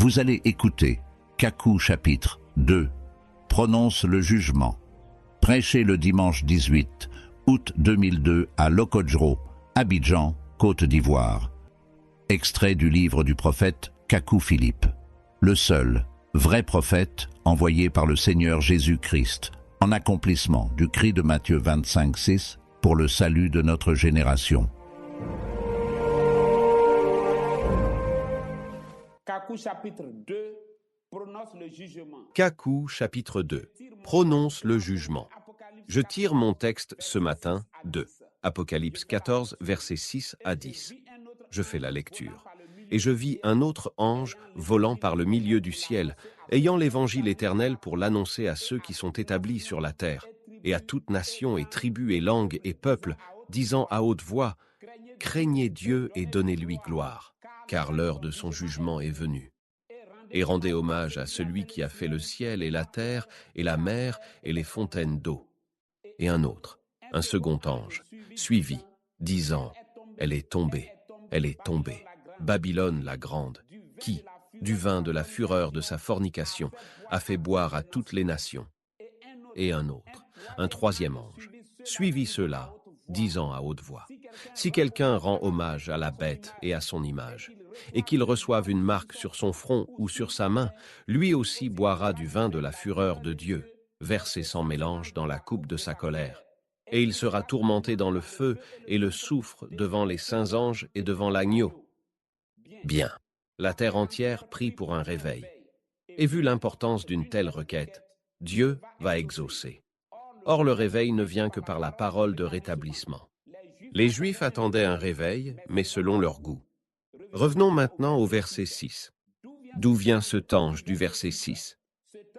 Vous allez écouter Kakou chapitre 2, prononce le jugement, prêché le dimanche 18 août 2002 à Locodjro, Abidjan, Côte d'Ivoire. Extrait du livre du prophète Kakou Philippe, le seul, vrai prophète envoyé par le Seigneur Jésus-Christ, en accomplissement du cri de Matthieu 25:6 pour le salut de notre génération. Kakou chapitre 2 prononce le jugement. Kakou chapitre 2 prononce le jugement. Je tire mon texte ce matin de Apocalypse 14, versets 6 à 10. Je fais la lecture. Et je vis un autre ange volant par le milieu du ciel, ayant l'évangile éternel pour l'annoncer à ceux qui sont établis sur la terre, et à toute nation et tribu et langue et peuple, disant à haute voix, « Craignez Dieu et donnez-lui gloire, car l'heure de son jugement est venue. Et rendez hommage à celui qui a fait le ciel et la terre et la mer et les fontaines d'eau. » Et un autre, un second ange, suivit, disant, « Elle est tombée, Babylone la grande, qui, du vin de la fureur de sa fornication, a fait boire à toutes les nations. » Et un autre, un troisième ange, suivit ceux-là, disant à haute voix, « Si quelqu'un rend hommage à la bête et à son image, et qu'il reçoive une marque sur son front ou sur sa main, lui aussi boira du vin de la fureur de Dieu, versé sans mélange dans la coupe de sa colère. Et il sera tourmenté dans le feu et le soufre devant les saints anges et devant l'agneau. » Bien, la terre entière prie pour un réveil. Et vu l'importance d'une telle requête, Dieu va exaucer. Or le réveil ne vient que par la parole de rétablissement. Les Juifs attendaient un réveil, mais selon leur goût. Revenons maintenant au verset 6. D'où vient cet ange du verset 6?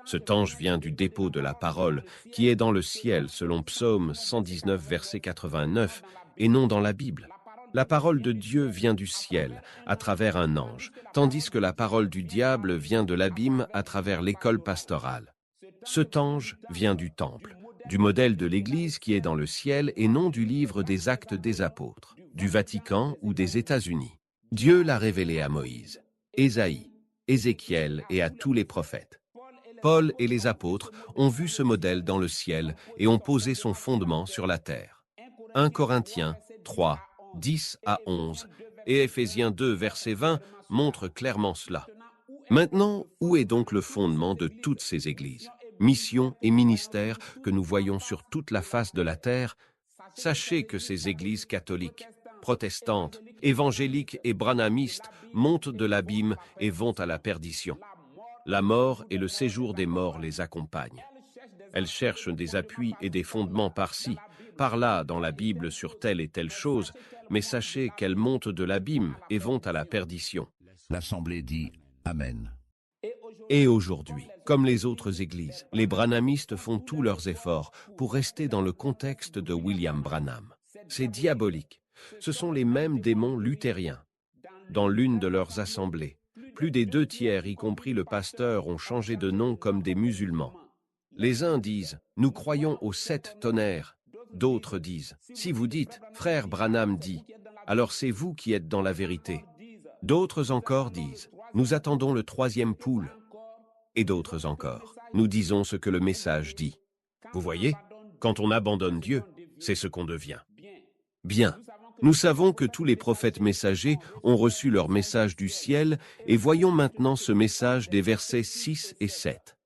Cet ange vient du dépôt de la parole, qui est dans le ciel, selon Psaume 119, verset 89, et non dans la Bible. La parole de Dieu vient du ciel, à travers un ange, tandis que la parole du diable vient de l'abîme à travers l'école pastorale. Cet ange vient du temple, du modèle de l'Église qui est dans le ciel et non du livre des Actes des Apôtres, du Vatican ou des États-Unis. Dieu l'a révélé à Moïse, Ésaïe, Ézéchiel et à tous les prophètes. Paul et les apôtres ont vu ce modèle dans le ciel et ont posé son fondement sur la terre. 1 Corinthiens 3, 10 à 11 et Éphésiens 2, verset 20 montrent clairement cela. Maintenant, où est donc le fondement de toutes ces églises, missions et ministères que nous voyons sur toute la face de la terre? Sachez que ces églises catholiques, protestantes, évangéliques et branhamistes montent de l'abîme et vont à la perdition. La mort et le séjour des morts les accompagnent. Elles cherchent des appuis et des fondements par-ci, par-là dans la Bible sur telle et telle chose, mais sachez qu'elles montent de l'abîme et vont à la perdition. L'Assemblée dit Amen. Et aujourd'hui, comme les autres églises, les branhamistes font tous leurs efforts pour rester dans le contexte de William Branham. C'est diabolique. Ce sont les mêmes démons luthériens. Dans l'une de leurs assemblées, plus des 2/3, y compris le pasteur, ont changé de nom comme des musulmans. Les uns disent « Nous croyons aux 7 tonnerres ». D'autres disent « Si vous dites « Frère Branham dit », alors c'est vous qui êtes dans la vérité ». D'autres encore disent « Nous attendons le 3e poule ». Et d'autres encore « Nous disons ce que le message dit ». Vous voyez, quand on abandonne Dieu, c'est ce qu'on devient. Bien. Nous savons que tous les prophètes messagers ont reçu leur message du ciel et voyons maintenant ce message des versets 6 et 7.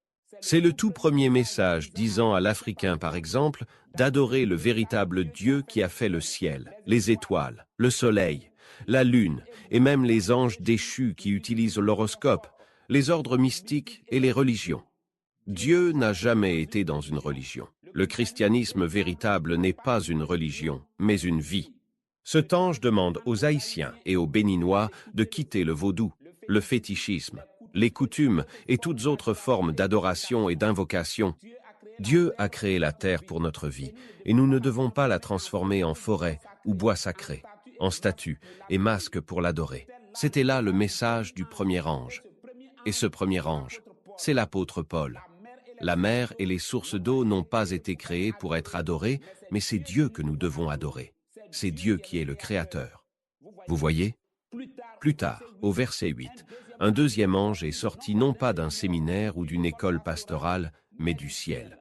C'est le tout premier message disant à l'Africain, par exemple, d'adorer le véritable Dieu qui a fait le ciel, les étoiles, le soleil, la lune et même les anges déchus qui utilisent l'horoscope, les ordres mystiques et les religions. Dieu n'a jamais été dans une religion. Le christianisme véritable n'est pas une religion, mais une vie. Cet ange demande aux Haïtiens et aux Béninois de quitter le vaudou, le fétichisme, les coutumes et toutes autres formes d'adoration et d'invocation. Dieu a créé la terre pour notre vie et nous ne devons pas la transformer en forêt ou bois sacré, en statue et masque pour l'adorer. C'était là le message du premier ange. Et ce premier ange, c'est l'apôtre Paul. La mer et les sources d'eau n'ont pas été créées pour être adorées, mais c'est Dieu que nous devons adorer. C'est Dieu qui est le Créateur. Vous voyez? Plus tard, au verset 8, Un deuxième ange est sorti non pas d'un séminaire ou d'une école pastorale, mais du ciel.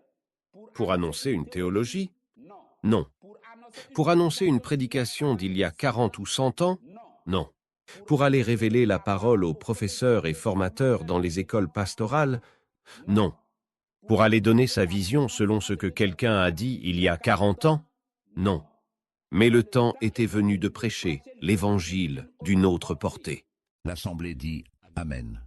Pour annoncer une théologie? Non. Pour annoncer une prédication d'il y a 40 ou 100 ans? Non. Pour aller révéler la parole aux professeurs et formateurs dans les écoles pastorales? Non. Pour aller donner sa vision selon ce que quelqu'un a dit il y a 40 ans? Non. Mais le temps était venu de prêcher l'évangile d'une autre portée. L'Assemblée dit Amen.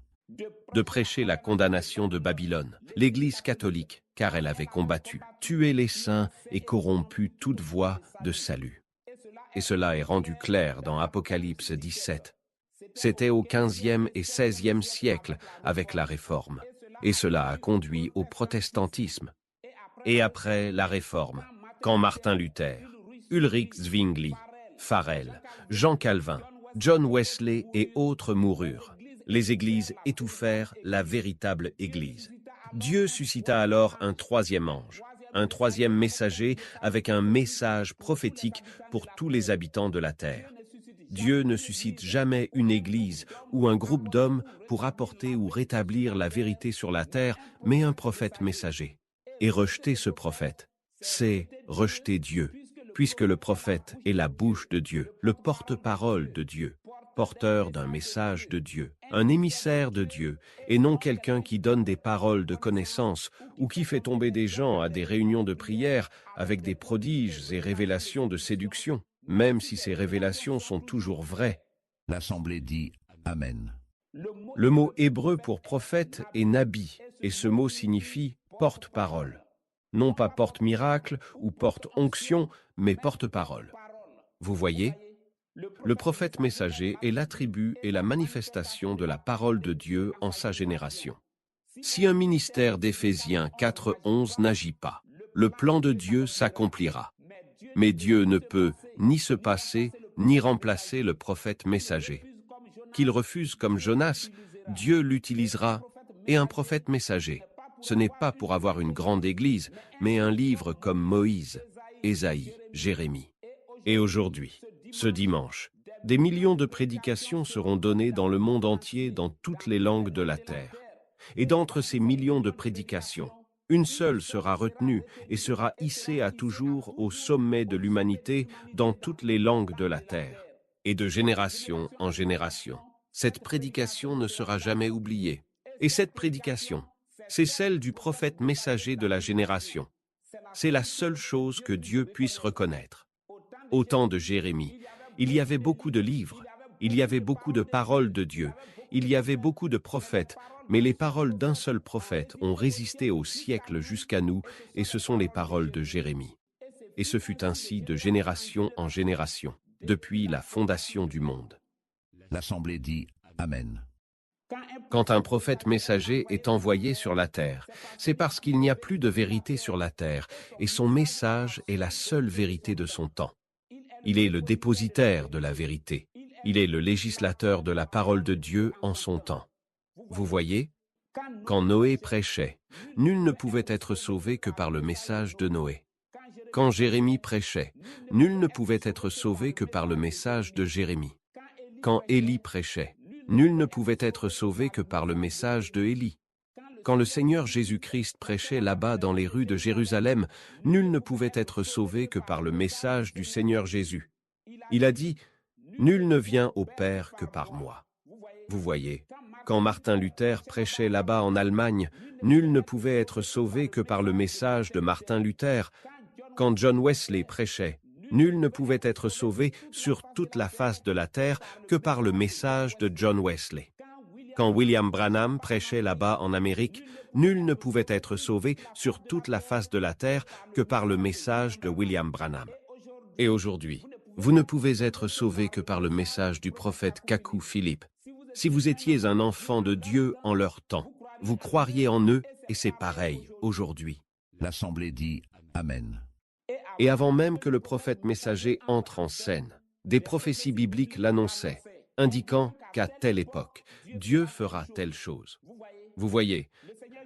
De prêcher la condamnation de Babylone, l'Église catholique, car elle avait combattu, tué les saints et corrompu toute voie de salut. Et cela est rendu clair dans Apocalypse 17. C'était au XVe et XVIe siècle avec la Réforme, et cela a conduit au protestantisme. Et après la Réforme, quand Martin Luther, Ulrich Zwingli, Farel, Jean Calvin, John Wesley et autres moururent, les églises étouffèrent la véritable Église. Dieu suscita alors un troisième ange, un troisième messager avec un message prophétique pour tous les habitants de la terre. Dieu ne suscite jamais une église ou un groupe d'hommes pour apporter ou rétablir la vérité sur la terre, mais un prophète messager. Et rejeter ce prophète, c'est rejeter Dieu, puisque le prophète est la bouche de Dieu, le porte-parole de Dieu, porteur d'un message de Dieu, un émissaire de Dieu, et non quelqu'un qui donne des paroles de connaissance ou qui fait tomber des gens à des réunions de prière avec des prodiges et révélations de séduction, même si ces révélations sont toujours vraies. L'Assemblée dit Amen. Le mot hébreu pour prophète est nabi, et ce mot signifie porte-parole. Non pas porte-miracle ou porte-onction, mais porte-parole. Vous voyez, le prophète messager est l'attribut et la manifestation de la parole de Dieu en sa génération. Si un ministère d'Éphésiens 4:11 n'agit pas, le plan de Dieu s'accomplira. Mais Dieu ne peut ni se passer, ni remplacer le prophète messager. Qu'il refuse comme Jonas, Dieu l'utilisera, et un prophète messager. Ce n'est pas pour avoir une grande église, mais un livre comme Moïse, Ésaïe, Jérémie. Et aujourd'hui, ce dimanche, des millions de prédications seront données dans le monde entier dans toutes les langues de la terre. Et d'entre ces millions de prédications, une seule sera retenue et sera hissée à toujours au sommet de l'humanité dans toutes les langues de la terre. Et de génération en génération, cette prédication ne sera jamais oubliée. Et cette prédication, c'est celle du prophète messager de la génération. C'est la seule chose que Dieu puisse reconnaître. Au temps de Jérémie, il y avait beaucoup de livres, il y avait beaucoup de paroles de Dieu, il y avait beaucoup de prophètes, mais les paroles d'un seul prophète ont résisté au siècle jusqu'à nous, et ce sont les paroles de Jérémie. Et ce fut ainsi de génération en génération, depuis la fondation du monde. L'Assemblée dit Amen. Quand un prophète messager est envoyé sur la terre, c'est parce qu'il n'y a plus de vérité sur la terre, et son message est la seule vérité de son temps. Il est le dépositaire de la vérité. Il est le législateur de la parole de Dieu en son temps. Vous voyez, quand Noé prêchait, nul ne pouvait être sauvé que par le message de Noé. Quand Jérémie prêchait, nul ne pouvait être sauvé que par le message de Jérémie. Quand Élie prêchait, nul ne pouvait être sauvé que par le message de Élie. Quand le Seigneur Jésus-Christ prêchait là-bas dans les rues de Jérusalem, nul ne pouvait être sauvé que par le message du Seigneur Jésus. Il a dit « Nul ne vient au Père que par moi ». Vous voyez, quand Martin Luther prêchait là-bas en Allemagne, nul ne pouvait être sauvé que par le message de Martin Luther. Quand John Wesley prêchait, nul ne pouvait être sauvé sur toute la face de la terre que par le message de John Wesley. Quand William Branham prêchait là-bas en Amérique, nul ne pouvait être sauvé sur toute la face de la terre que par le message de William Branham. Et aujourd'hui, vous ne pouvez être sauvé que par le message du prophète Kakou Philippe. Si vous étiez un enfant de Dieu en leur temps, vous croiriez en eux et c'est pareil aujourd'hui. L'Assemblée dit Amen. Et avant même que le prophète messager entre en scène, des prophéties bibliques l'annonçaient, indiquant qu'à telle époque, Dieu fera telle chose. Vous voyez,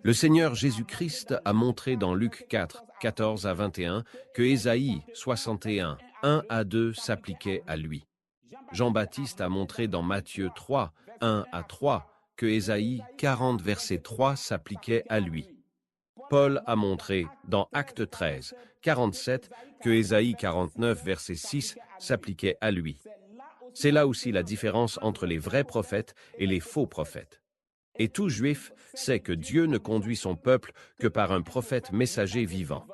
le Seigneur Jésus-Christ a montré dans Luc 4, 14 à 21, que Ésaïe 61, 1 à 2 s'appliquait à lui. Jean-Baptiste a montré dans Matthieu 3, 1 à 3, que Ésaïe 40 verset 3 s'appliquait à lui. Paul a montré dans Actes 13, 47 que Ésaïe 49 verset 6 s'appliquait à lui. C'est là aussi la différence entre les vrais prophètes et les faux prophètes. Et tout juif sait que Dieu ne conduit son peuple que par un prophète messager vivant.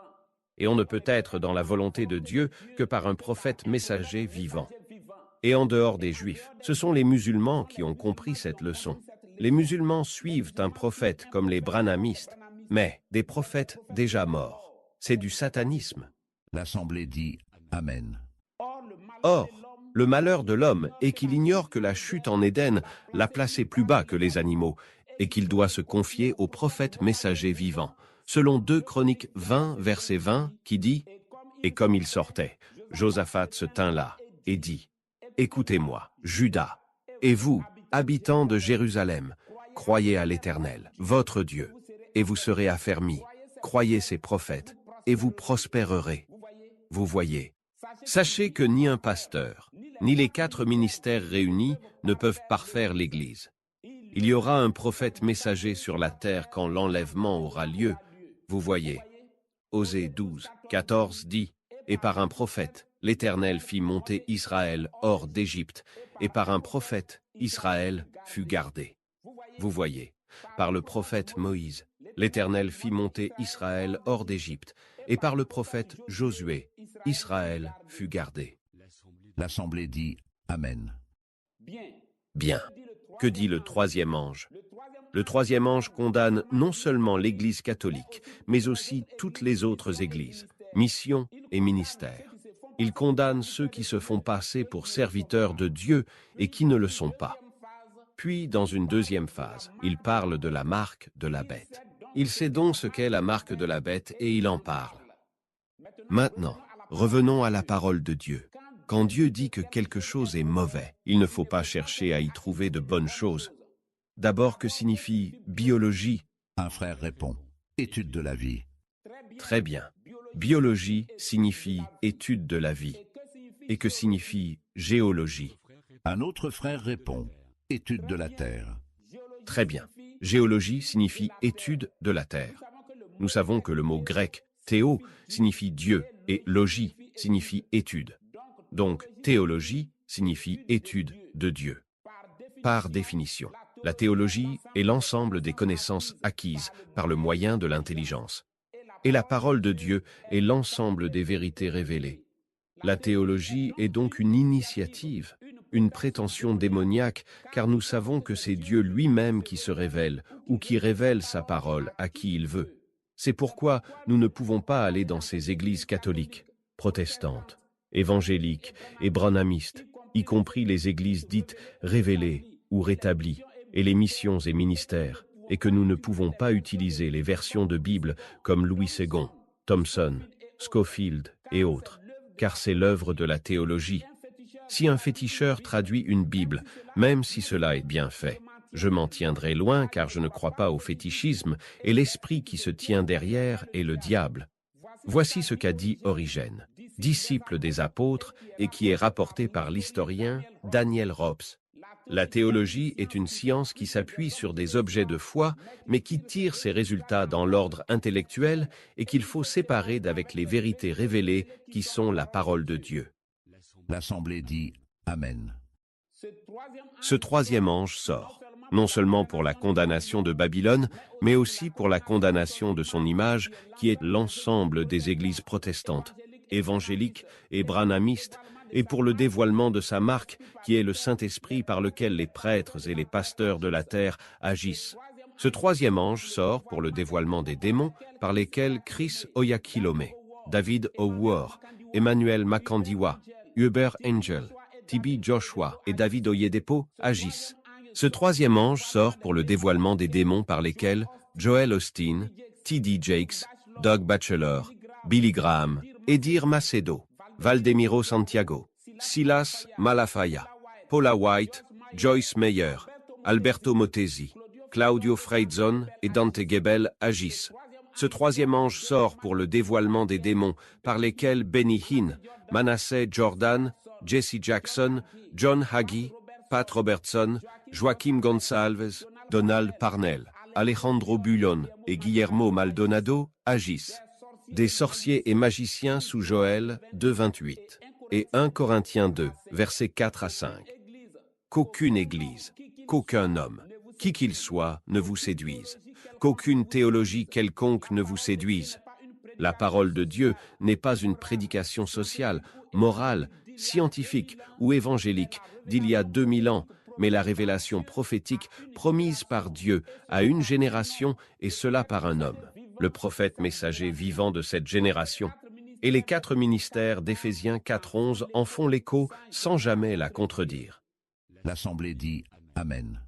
Et on ne peut être dans la volonté de Dieu que par un prophète messager vivant. Et en dehors des Juifs, ce sont les musulmans qui ont compris cette leçon. Les musulmans suivent un prophète comme les branhamistes, mais des prophètes déjà morts. C'est du satanisme. L'Assemblée dit Amen. Or, le malheur de l'homme est qu'il ignore que la chute en Éden l'a placé plus bas que les animaux et qu'il doit se confier au prophète messager vivant. Selon 2 Chroniques 20, verset 20, qui dit « Et comme il sortait, Josaphat se tint là et dit « Écoutez-moi, Juda, et vous, habitants de Jérusalem, croyez à l'Éternel, votre Dieu, et vous serez affermis. Croyez ses prophètes, et vous prospérerez. » Vous voyez. Sachez que ni un pasteur, ni les 4 ministères réunis ne peuvent parfaire l'Église. Il y aura un prophète messager sur la terre quand l'enlèvement aura lieu. Vous voyez. Osée 12, 14 dit « Et par un prophète, l'Éternel fit monter Israël hors d'Égypte, et par un prophète, Israël fut gardé. » Vous voyez. Par le prophète Moïse, l'Éternel fit monter Israël hors d'Égypte, et par le prophète Josué, Israël fut gardé. L'Assemblée dit Amen. Bien. Que dit le 3e ange? Le 3e ange condamne non seulement l'Église catholique, mais aussi toutes les autres églises, missions et ministères. Il condamne ceux qui se font passer pour serviteurs de Dieu et qui ne le sont pas. Puis, dans une 2e phase, il parle de la marque de la bête. Il sait donc ce qu'est la marque de la bête et il en parle. Maintenant, revenons à la parole de Dieu. Quand Dieu dit que quelque chose est mauvais, il ne faut pas chercher à y trouver de bonnes choses. D'abord, que signifie biologie? Un frère répond Étude de la vie. Très bien. Biologie signifie étude de la vie. Et que signifie géologie? Un autre frère répond Étude de la terre. Très bien. Géologie signifie étude de la terre. Nous savons que le mot grec théo signifie Dieu et logie signifie étude. Donc, théologie signifie étude de Dieu. Par définition, la théologie est l'ensemble des connaissances acquises par le moyen de l'intelligence. Et la parole de Dieu est l'ensemble des vérités révélées. La théologie est donc une initiative, une prétention démoniaque, car nous savons que c'est Dieu lui-même qui se révèle ou qui révèle sa parole à qui il veut. C'est pourquoi nous ne pouvons pas aller dans ces églises catholiques, protestantes, évangéliques et branhamistes, y compris les églises dites révélées ou rétablies, et les missions et ministères, et que nous ne pouvons pas utiliser les versions de Bible comme Louis Segond, Thompson, Scofield et autres, car c'est l'œuvre de la théologie. Si un féticheur traduit une Bible, même si cela est bien fait, je m'en tiendrai loin car je ne crois pas au fétichisme et l'esprit qui se tient derrière est le diable. Voici ce qu'a dit Origène, disciple des apôtres et qui est rapporté par l'historien Daniel Robs. La théologie est une science qui s'appuie sur des objets de foi, mais qui tire ses résultats dans l'ordre intellectuel et qu'il faut séparer d'avec les vérités révélées qui sont la parole de Dieu. L'Assemblée dit Amen. Ce 3e ange sort, non seulement pour la condamnation de Babylone, mais aussi pour la condamnation de son image, qui est l'ensemble des églises protestantes, évangéliques et branhamistes, et pour le dévoilement de sa marque, qui est le Saint-Esprit par lequel les prêtres et les pasteurs de la terre agissent. Ce 3e ange sort pour le dévoilement des démons par lesquels Chris Oyakhilome, David Owour, Emmanuel Makandiwa, Hubert Angel, T.B. Joshua et David Oyedepo agissent. Ce 3e ange sort pour le dévoilement des démons par lesquels Joel Osteen, T.D. Jakes, Doug Batchelor, Billy Graham, Edir Macedo, Valdemiro Santiago, Silas Malafaia, Paula White, Joyce Meyer, Alberto Motesi, Claudio Freixon et Dante Gebel agissent. Ce 3e ange sort pour le dévoilement des démons par lesquels Benny Hinn, Manasseh Jordan, Jesse Jackson, John Hagee, Pat Robertson, Joaquim Gonçalves, Donald Parnell, Alejandro Bullón et Guillermo Maldonado agissent. Des sorciers et magiciens sous Joël 2,28 et 1 Corinthiens 2, versets 4 à 5. Qu'aucune église, qu'aucun homme, qui qu'il soit, ne vous séduise. Qu'aucune théologie quelconque ne vous séduise. La parole de Dieu n'est pas une prédication sociale, morale, scientifique ou évangélique d'il y a 2000 ans, mais la révélation prophétique promise par Dieu à une génération et cela par un homme, le prophète messager vivant de cette génération. Et les 4 ministères d'Éphésiens 4,11 en font l'écho sans jamais la contredire. L'Assemblée dit Amen.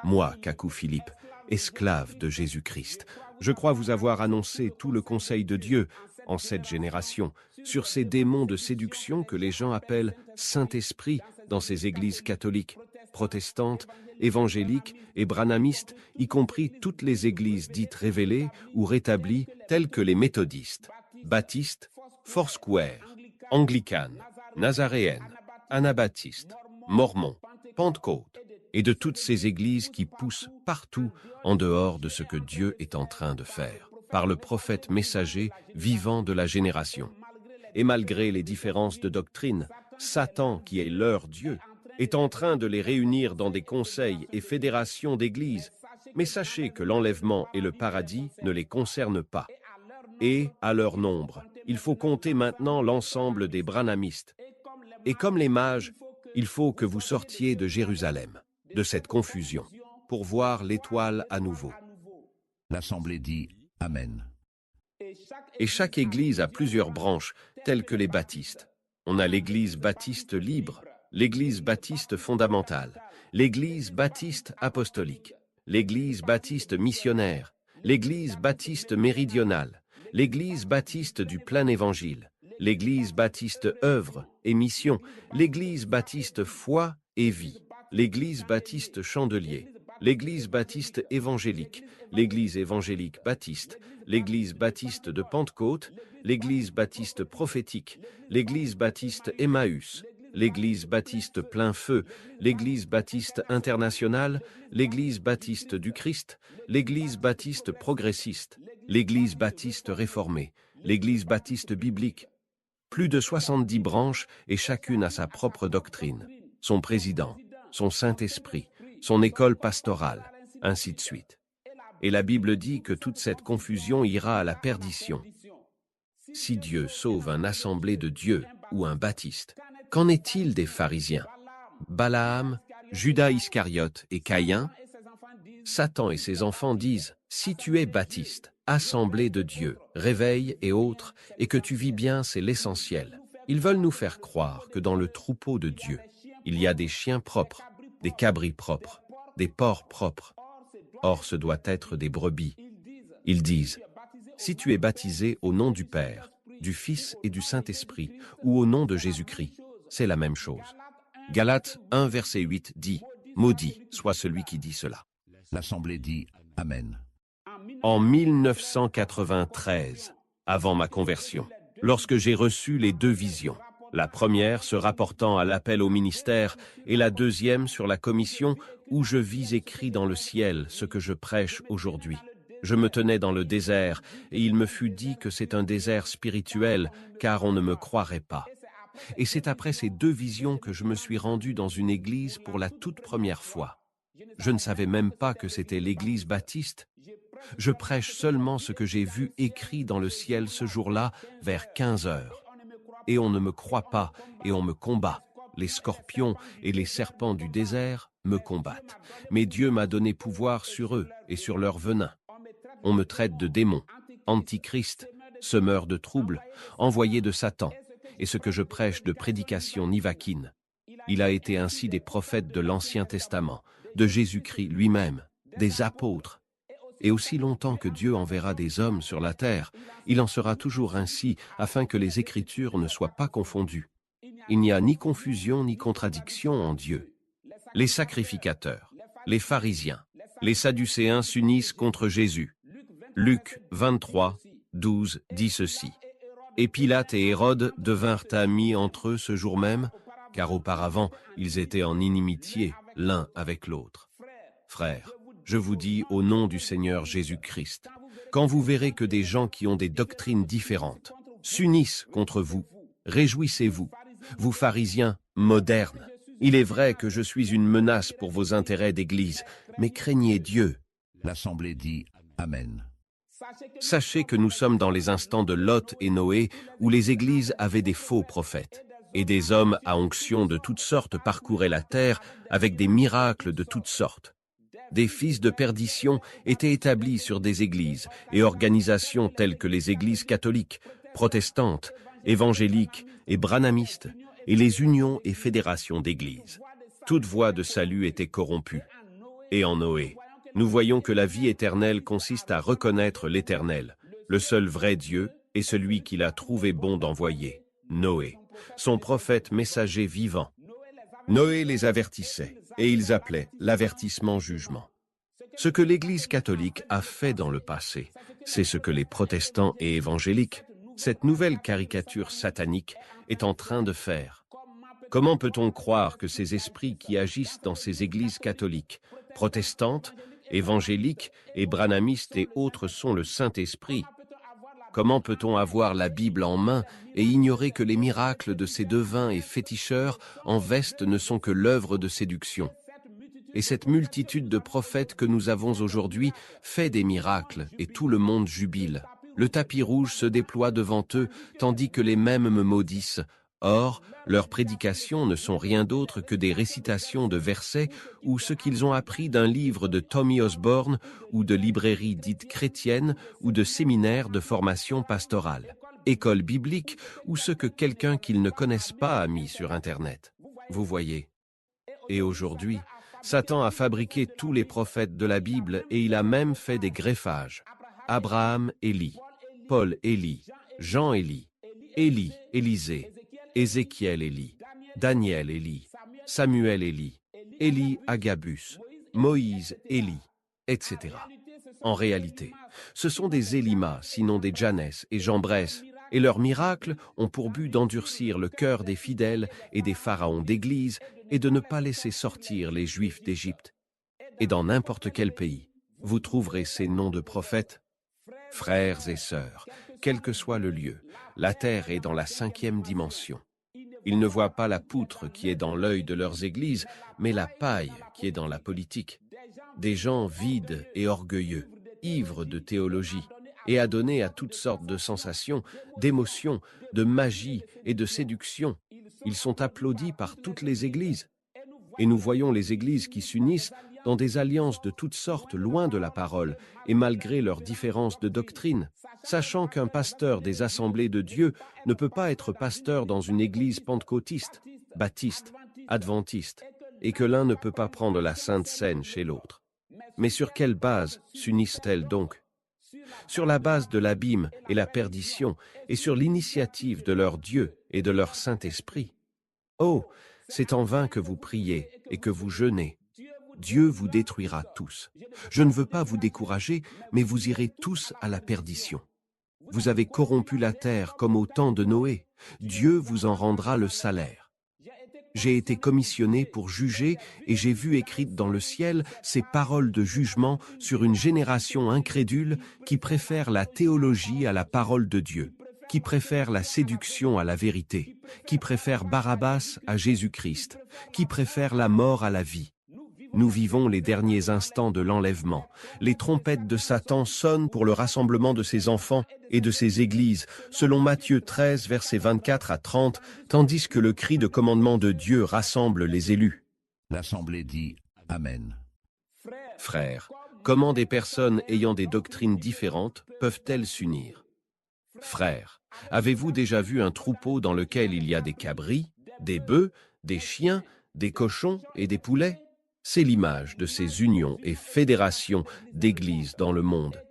Moi, Kakou Philippe, esclave de Jésus-Christ, je crois vous avoir annoncé tout le conseil de Dieu en cette génération sur ces démons de séduction que les gens appellent Saint-Esprit dans ces églises catholiques, protestantes, évangéliques et branhamistes, y compris toutes les églises dites révélées ou rétablies telles que les méthodistes, baptistes, Foursquare, anglicanes, nazaréennes, anabaptistes, mormons, pentecôtes, et de toutes ces églises qui poussent partout en dehors de ce que Dieu est en train de faire, par le prophète messager vivant de la génération. Et malgré les différences de doctrine, Satan, qui est leur Dieu, est en train de les réunir dans des conseils et fédérations d'églises. Mais sachez que l'enlèvement et le paradis ne les concernent pas. Et, à leur nombre, il faut compter maintenant l'ensemble des branhamistes. Et comme les mages, il faut que vous sortiez de Jérusalem, de cette confusion, pour voir l'étoile à nouveau. L'Assemblée dit Amen. Et chaque église a plusieurs branches, telles que les baptistes. On a l'église baptiste libre, l'église baptiste fondamentale, l'église baptiste apostolique, l'église baptiste missionnaire, l'église baptiste méridionale, l'église baptiste du plein évangile, l'église baptiste œuvre et mission, l'église baptiste foi et vie, l'église baptiste chandelier, l'église baptiste évangélique, l'église évangélique baptiste, l'église baptiste de Pentecôte, l'église baptiste prophétique, l'église baptiste Emmaüs, l'église baptiste plein feu, l'église baptiste internationale, l'église baptiste du Christ, l'église baptiste progressiste, l'église baptiste réformée, l'église baptiste biblique. Plus de 70 branches et chacune a sa propre doctrine, son président, son Saint-Esprit, son école pastorale, ainsi de suite. Et la Bible dit que toute cette confusion ira à la perdition. Si Dieu sauve un assemblée de Dieu ou un baptiste, qu'en est-il des pharisiens, Balaam, Judas Iscariote et Caïn? Satan et ses enfants disent, si tu es baptiste, assemblée de Dieu, réveil et autres, et que tu vis bien, c'est l'essentiel. Ils veulent nous faire croire que dans le troupeau de Dieu, il y a des chiens propres, des cabris propres, des porcs propres. Or, ce doit être des brebis. Ils disent, si tu es baptisé au nom du Père, du Fils et du Saint-Esprit, ou au nom de Jésus-Christ, c'est la même chose. Galates 1, verset 8 dit, maudit soit celui qui dit cela. L'Assemblée dit Amen. En 1993, avant ma conversion, lorsque j'ai reçu les 2 visions, la première se rapportant à l'appel au ministère et la deuxième sur la commission où je vis écrit dans le ciel ce que je prêche aujourd'hui. Je me tenais dans le désert et il me fut dit que c'est un désert spirituel car on ne me croirait pas. Et c'est après ces 2 visions que je me suis rendu dans une église pour la toute première fois. Je ne savais même pas que c'était l'église baptiste. Je prêche seulement ce que j'ai vu écrit dans le ciel ce jour-là vers 15 heures. Et on ne me croit pas et on me combat. Les scorpions et les serpents du désert me combattent. Mais Dieu m'a donné pouvoir sur eux et sur leur venin. On me traite de démon, antichrist, semeur de troubles, envoyé de Satan, et ce que je prêche de prédication nivaquine. Il a été ainsi des prophètes de l'Ancien Testament, de Jésus-Christ lui-même, des apôtres. Et aussi longtemps que Dieu enverra des hommes sur la terre, il en sera toujours ainsi afin que les Écritures ne soient pas confondues. Il n'y a ni confusion ni contradiction en Dieu. Les sacrificateurs, les pharisiens, les sadducéens s'unissent contre Jésus. Luc 23, 12 dit ceci. Et Pilate et Hérode devinrent amis entre eux ce jour même, car auparavant ils étaient en inimitié l'un avec l'autre. Frères, je vous dis au nom du Seigneur Jésus-Christ, quand vous verrez que des gens qui ont des doctrines différentes s'unissent contre vous, réjouissez-vous, vous pharisiens modernes. Il est vrai que je suis une menace pour vos intérêts d'Église, mais craignez Dieu. L'Assemblée dit Amen. Sachez que nous sommes dans les instants de Lot et Noé, où les églises avaient des faux prophètes, et des hommes à onction de toutes sortes parcouraient la terre avec des miracles de toutes sortes. Des fils de perdition étaient établis sur des églises et organisations telles que les églises catholiques, protestantes, évangéliques et branhamistes, et les unions et fédérations d'églises. Toute voie de salut était corrompue. Et en Noé, nous voyons que la vie éternelle consiste à reconnaître l'Éternel, le seul vrai Dieu et celui qu'il a trouvé bon d'envoyer, Noé, son prophète messager vivant. Noé les avertissait, et ils appelaient l'avertissement-jugement. Ce que l'Église catholique a fait dans le passé, c'est ce que les protestants et évangéliques, cette nouvelle caricature satanique, est en train de faire. Comment peut-on croire que ces esprits qui agissent dans ces églises catholiques, protestantes, évangéliques et branhamistes et autres sont le Saint-Esprit? Comment peut-on avoir la Bible en main et ignorer que les miracles de ces devins et féticheurs en veste ne sont que l'œuvre de séduction? Et cette multitude de prophètes que nous avons aujourd'hui fait des miracles et tout le monde jubile. Le tapis rouge se déploie devant eux tandis que les mêmes me maudissent. Or, leurs prédications ne sont rien d'autre que des récitations de versets ou ce qu'ils ont appris d'un livre de Tommy Osborne ou de librairies dites chrétiennes ou de séminaires de formation pastorale, école biblique ou ce que quelqu'un qu'ils ne connaissent pas a mis sur Internet. Vous voyez. Et aujourd'hui, Satan a fabriqué tous les prophètes de la Bible et il a même fait des greffages. Abraham, Élie, Paul, Élie, Jean, Élie, Élie, Élisée, Ézéchiel, Élie, Daniel, Élie, Samuel, Élie, Élie, Agabus, Moïse, Élie, etc. En réalité, ce sont des Élimas, sinon des Jannes et Jambres, et leurs miracles ont pour but d'endurcir le cœur des fidèles et des pharaons d'Église et de ne pas laisser sortir les Juifs d'Égypte. Et dans n'importe quel pays, vous trouverez ces noms de prophètes. Frères et sœurs, quel que soit le lieu, la terre est dans la 5e dimension. Ils ne voient pas la poutre qui est dans l'œil de leurs églises, mais la paille qui est dans la politique. Des gens vides et orgueilleux, ivres de théologie, et adonnés à toutes sortes de sensations, d'émotions, de magie et de séduction. Ils sont applaudis par toutes les églises. Et nous voyons les églises qui s'unissent dans des alliances de toutes sortes loin de la parole et malgré leurs différences de doctrine, sachant qu'un pasteur des assemblées de Dieu ne peut pas être pasteur dans une église pentecôtiste, baptiste, adventiste, et que l'un ne peut pas prendre la Sainte Seine chez l'autre. Mais sur quelle base s'unissent-elles donc? Sur la base de l'abîme et la perdition, et sur l'initiative de leur Dieu et de leur Saint-Esprit. Oh, c'est en vain que vous priez et que vous jeûnez. Dieu vous détruira tous. Je ne veux pas vous décourager, mais vous irez tous à la perdition. Vous avez corrompu la terre comme au temps de Noé. Dieu vous en rendra le salaire. J'ai été commissionné pour juger et j'ai vu écrites dans le ciel ces paroles de jugement sur une génération incrédule qui préfère la théologie à la parole de Dieu, qui préfère la séduction à la vérité, qui préfère Barabbas à Jésus-Christ, qui préfère la mort à la vie. Nous vivons les derniers instants de l'enlèvement. Les trompettes de Satan sonnent pour le rassemblement de ses enfants et de ses églises, selon Matthieu 13, versets 24 à 30, tandis que le cri de commandement de Dieu rassemble les élus. L'Assemblée dit Amen. Frères, comment des personnes ayant des doctrines différentes peuvent-elles s'unir? Frères, avez-vous déjà vu un troupeau dans lequel il y a des cabris, des bœufs, des chiens, des cochons et des poulets? C'est l'image de ces unions et fédérations d'églises dans le monde.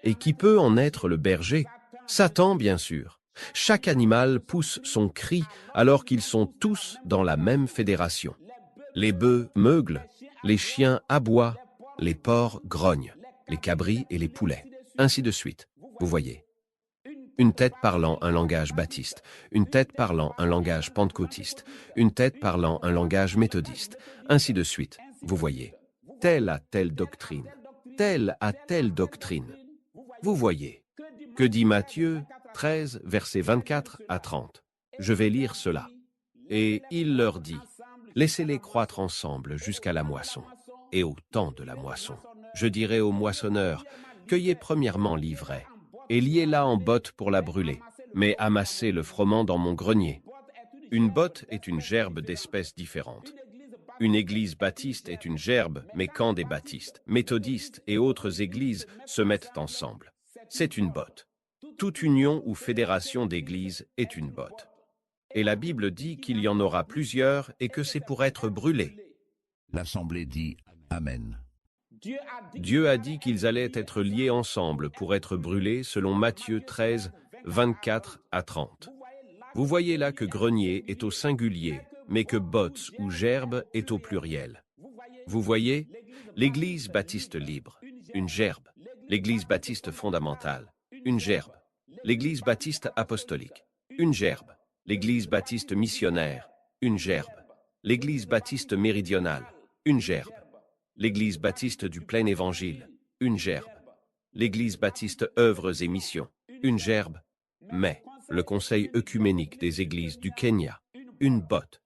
Et qui peut en être le berger? Satan, bien sûr. Chaque animal pousse son cri alors qu'ils sont tous dans la même fédération. Les bœufs meuglent, les chiens aboient, les porcs grognent, les cabris et les poulets, ainsi de suite. Vous voyez. Une tête parlant un langage baptiste, une tête parlant un langage pentecôtiste, une tête parlant un langage méthodiste, ainsi de suite. Vous voyez. tel a telle doctrine, tel a telle doctrine. Vous voyez. Que dit Matthieu 13, versets 24 à 30. Je vais lire cela. Et il leur dit, laissez-les croître ensemble jusqu'à la moisson. Et au temps de la moisson, je dirai aux moissonneurs, cueillez premièrement l'ivraie, et liez-la en botte pour la brûler, mais amassez le froment dans mon grenier. Une botte est une gerbe d'espèces différentes. Une église baptiste est une gerbe, mais quand des baptistes, méthodistes et autres églises se mettent ensemble, c'est une botte. Toute union ou fédération d'églises est une botte. Et la Bible dit qu'il y en aura plusieurs et que c'est pour être brûlés. L'Assemblée dit Amen. Dieu a dit qu'ils allaient être liés ensemble pour être brûlés selon Matthieu 13, 24 à 30. Vous voyez là que grenier est au singulier, mais que botte ou gerbe est au pluriel. Vous voyez, l'Église baptiste libre, une gerbe. L'Église baptiste fondamentale, une gerbe. L'Église baptiste apostolique, une gerbe. L'Église baptiste missionnaire, une gerbe. L'Église baptiste méridionale, une gerbe. L'Église baptiste du plein évangile, une gerbe. L'Église baptiste œuvres et missions, une gerbe. Mais le Conseil œcuménique des églises du Kenya, une botte.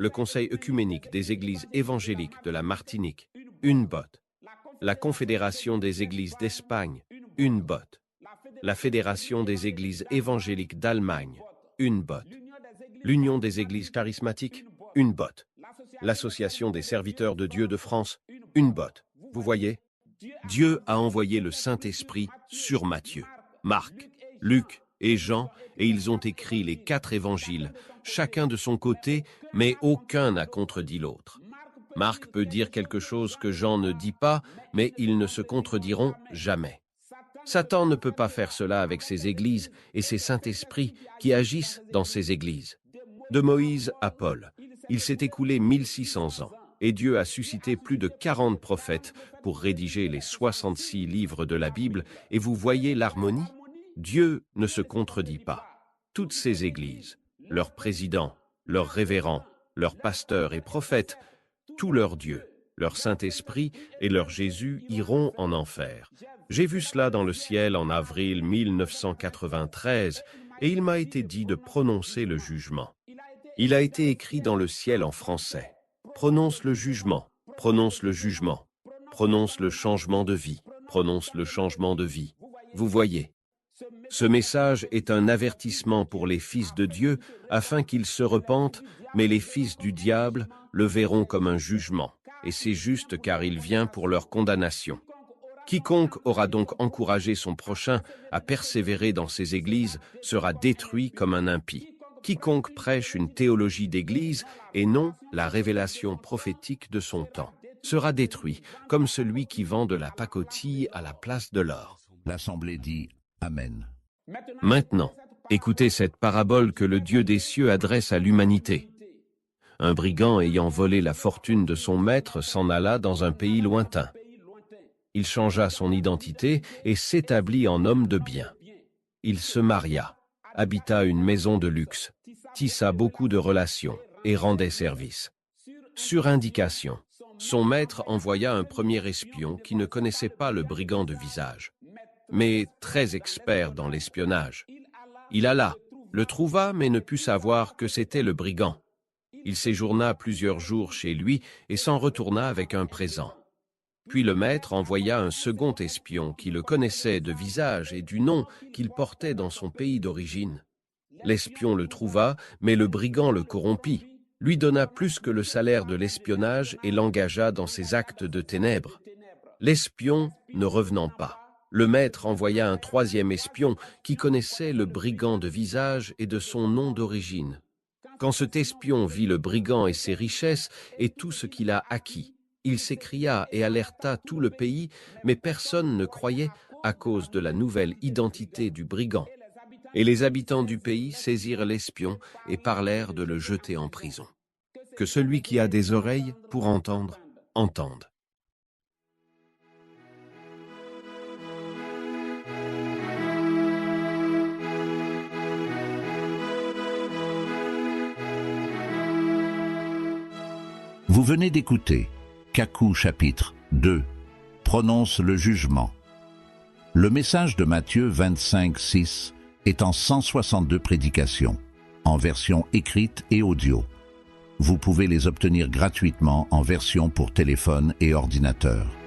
Le Conseil œcuménique des églises évangéliques de la Martinique, une botte. La Confédération des églises d'Espagne, une botte. La Fédération des églises évangéliques d'Allemagne, une botte. L'Union des églises charismatiques, une botte. L'Association des serviteurs de Dieu de France, une botte. Vous voyez, Dieu a envoyé le Saint-Esprit sur Matthieu, Marc, Luc et Jean, et ils ont écrit les 4 évangiles, chacun de son côté, mais aucun n'a contredit l'autre. Marc peut dire quelque chose que Jean ne dit pas, mais ils ne se contrediront jamais. Satan ne peut pas faire cela avec ses églises et ses Saint-Esprits qui agissent dans ces églises. De Moïse à Paul, il s'est écoulé 1600 ans, et Dieu a suscité plus de 40 prophètes pour rédiger les 66 livres de la Bible, et vous voyez l'harmonie? Dieu ne se contredit pas. Toutes ces églises, leurs présidents, leurs révérends, leurs pasteurs et prophètes, tous leurs dieux, leur Saint-Esprit et leur Jésus iront en enfer. J'ai vu cela dans le ciel en avril 1993 et il m'a été dit de prononcer le jugement. Il a été écrit dans le ciel en français. Prononce le jugement, prononce le jugement, prononce le changement de vie, prononce le changement de vie. Vous voyez, ce message est un avertissement pour les fils de Dieu afin qu'ils se repentent, mais les fils du diable le verront comme un jugement, et c'est juste car il vient pour leur condamnation. Quiconque aura donc encouragé son prochain à persévérer dans ses églises sera détruit comme un impie. Quiconque prêche une théologie d'église et non la révélation prophétique de son temps sera détruit comme celui qui vend de la pacotille à la place de l'or. L'Assemblée dit Amen. Maintenant, écoutez cette parabole que le Dieu des cieux adresse à l'humanité. Un brigand ayant volé la fortune de son maître s'en alla dans un pays lointain. Il changea son identité et s'établit en homme de bien. Il se maria, habita une maison de luxe, tissa beaucoup de relations et rendait service. Sur indication, son maître envoya un premier espion qui ne connaissait pas le brigand de visage, mais très expert dans l'espionnage. Il alla, le trouva mais ne put savoir que c'était le brigand. Il séjourna plusieurs jours chez lui et s'en retourna avec un présent. Puis le maître envoya un second espion qui le connaissait de visage et du nom qu'il portait dans son pays d'origine. L'espion le trouva, mais le brigand le corrompit, lui donna plus que le salaire de l'espionnage et l'engagea dans ses actes de ténèbres. L'espion ne revenant pas, le maître envoya un troisième espion qui connaissait le brigand de visage et de son nom d'origine. Quand cet espion vit le brigand et ses richesses et tout ce qu'il a acquis, il s'écria et alerta tout le pays, mais personne ne croyait à cause de la nouvelle identité du brigand. Et les habitants du pays saisirent l'espion et parlèrent de le jeter en prison. Que celui qui a des oreilles pour entendre, entende. Vous venez d'écouter Kakou chapitre 2. Prononce le jugement. Le message de Matthieu 25, 6 est en 162 prédications, en version écrite et audio. Vous pouvez les obtenir gratuitement en version pour téléphone et ordinateur.